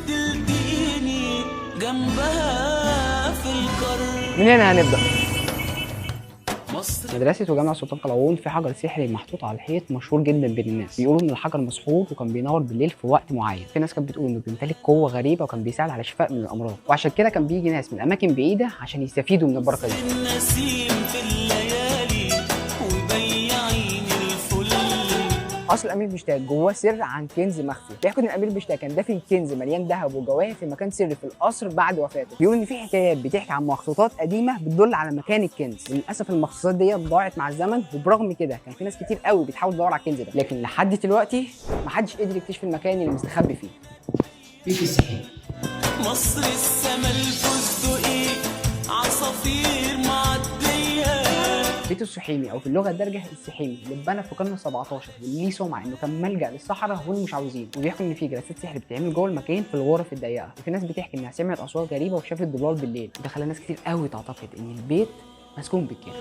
تلقيني جنبها في القرن. من هنا هنبدأ. مصر مدرسة وجامعة سلطان قلاوون في حجر سحري محطوط على الحيط مشهور جدا بين الناس، بيقولوا ان الحجر مسحور وكان بينور بالليل في وقت معين، في ناس كانت بتقول انه بيمتلك قوة غريبة وكان بيساعد على الشفاء من الأمراض، وعشان كده كان بيجي ناس من أماكن بعيدة عشان يستفيدوا من البركة دي. النسيم في الليالي وبياعين الفل. قصر الامير بشتاق جواه سر عن كنز مخفي، بيحكوا ان الامير بشتاق كان دافن كنز مليان ذهب وجواهر في مكان سري في القصر بعد وفاته، بيقولوا ان في حكايات بتحكي عن مخطوطات قديمه بتدل على مكان الكنز، وللاسف المخطوطات دي ضاعت مع الزمن، وبرغم كده كان في ناس كتير قوي بتحاول تدور على الكنز ده، لكن لحد دلوقتي محدش قدر يكتشف المكان اللي مستخبي فيه. بيت السحيمي. مصر السما الفستقي عصافير معديه. بيت السحيمي او في اللغه الدارجه السحيمي اللي اتبنى في القرن ال17 واللي ليه سمعه انه كان ملجا للصحراء والمشعوذين، وبيحكوا ان في جلسات سحر بتتعمل جوه المكان في الغرف الضيقه، وفي ناس بتحكي انها سمعت اصوات غريبه وشافت ضلال بالليل، وده خلى ناس كتير قوي تعتقد ان البيت مسكون بالكامل.